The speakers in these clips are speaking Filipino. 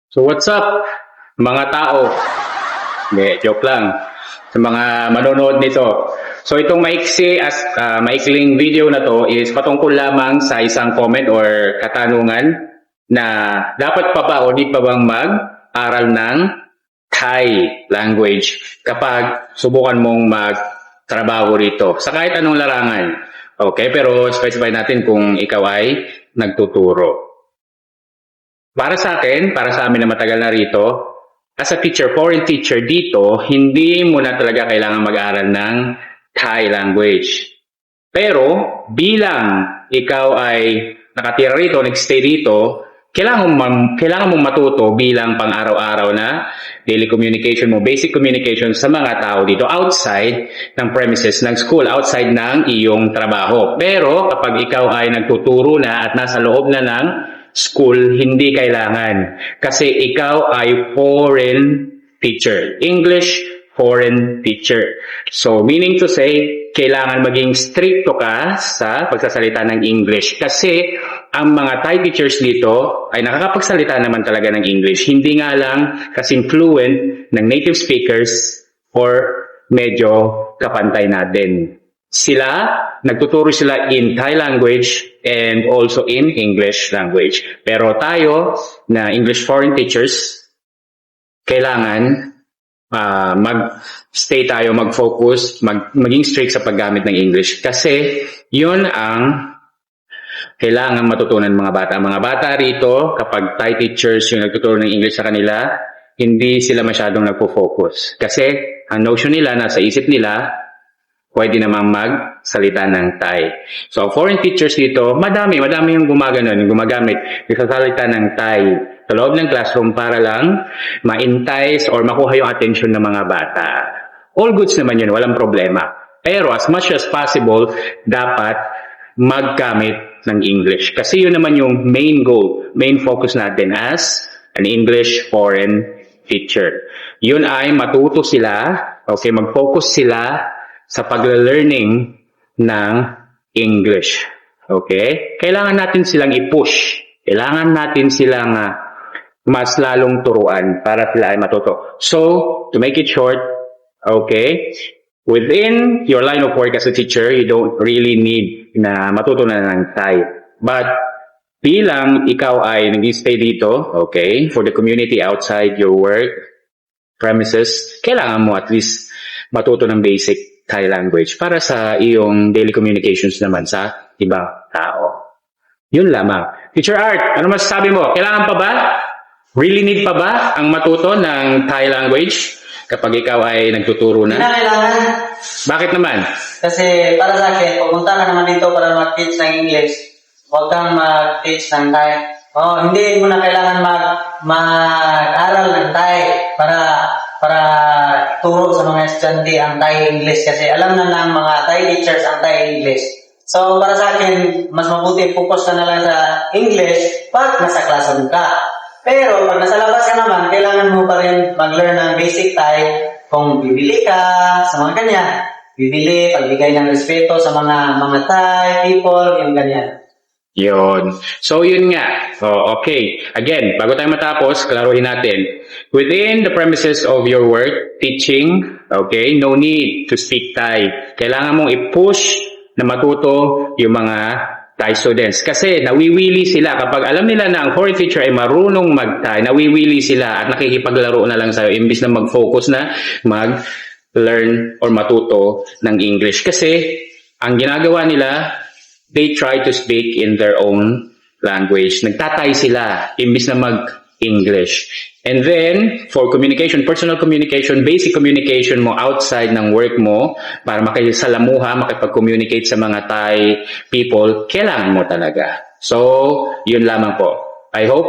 So what's up mga tao? Hindi, joke lang. Sa mga manonood nito. So itong maikling video na to is patungkol lamang sa isang comment or katanungan na dapat pa ba o di pa bang mag-aral ng Thai language kapag subukan mong magtrabaho rito sa kahit anong larangan. Okay, pero specify natin kung ikaw ay nagtuturo. Para sa akin, para sa amin na matagal na rito, as a teacher, foreign teacher dito, hindi mo na talaga kailangan mag-aral ng Thai language. Pero, bilang ikaw ay nakatira rito, nagstay rito, kailangan mong matuto bilang pang-araw-araw na daily communication mo, basic communication sa mga tao dito outside ng premises ng school, outside ng iyong trabaho. Pero, kapag ikaw ay nagtuturo na at nasa loob na ng school, hindi kailangan. Kasi ikaw ay foreign teacher. English foreign teacher. So, meaning to say, kailangan maging stricto ka sa pagsasalita ng English. Kasi, ang mga Thai teachers dito ay nakakapagsalita naman talaga ng English. Hindi nga lang kasing fluent ng native speakers or medyo kapantay na din. Nagtuturo sila in Thai language and also in English language. Pero tayo, na English foreign teachers, kailangan mag-stay tayo, mag-focus, maging strict sa paggamit ng English. Kasi, yun ang kailangan matutunan mga bata. Mga bata rito, kapag Thai teachers yung nagtuturo ng English sa kanila, hindi sila masyadong nagpo-focus. Kasi, ang notion nila, nasa isip nila, pwede namang magsalita ng Thai. So, foreign teachers dito, madami yung gumagamit, nagsasalita ng Thai sa loob ng classroom para lang ma-entice or makuha yung attention ng mga bata. All goods naman yun, walang problema. Pero as much as possible, dapat maggamit ng English. Kasi yun naman yung main goal, main focus natin as an English foreign teacher. Yun ay matuto sila, okay, mag-focus sila sa pag-learning ng English. Okay? Kailangan natin silang i-push. Kailangan natin silang mas lalong turuan para sila ay matuto. So, to make it short, okay, within your line of work as a teacher, you don't really need na matuto na ng Thai. But, bilang ikaw ay nag-stay dito, okay, for the community outside your work premises, kailangan mo at least matuto ng basic Thai language para sa iyong daily communications naman sa ibang tao. Yun lamang. Teacher Art, ano masasabi mo? Kailangan pa ba? Really need pa ba ang matuto ng Thai language kapag ikaw ay nagtuturo na? Hindi na kailangan. Bakit naman? Kasi para sa akin, pumunta ka naman dito para mag-teach ng English. Huwag kang mag-teach ng Thai. Hindi mo na kailangan mag-aral ng Thai para turo sa mga estudyante ang Thai English kasi alam na ng mga Thai teachers ang Thai English. So, para sa akin, mas mabuti focus ka na lang sa English pag nasa classroom ka. Pero, pag nasa labas ka naman, kailangan mo pa rin mag-learn ng basic Thai kung bibili ka sa mga ganyan. Bibili, pagbigay ng respeto sa mga Thai people, yung ganyan. Yun. So, yun nga. Okay. Again, bago tayo matapos, klaruhin natin. Within the premises of your work, teaching, okay, no need to speak Thai. Kailangan mong i-push na matuto yung mga Thai students. Kasi nawiwili sila. Kapag alam nila na ang foreign teacher ay marunong mag-Thai, nawiwili sila at nakikipaglaro na lang sa'yo imbis na mag-focus na mag-learn or matuto ng English. Kasi ang ginagawa nila, they try to speak in their own language. Nagtatay sila, imbis na mag-English. And then, for communication, personal communication, basic communication mo outside ng work mo, para makisalamuha, makipag-communicate sa mga Thai people, kailangan mo talaga. So, yun lamang po. I hope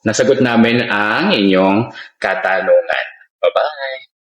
nasagot namin ang inyong katanungan. Bye-bye!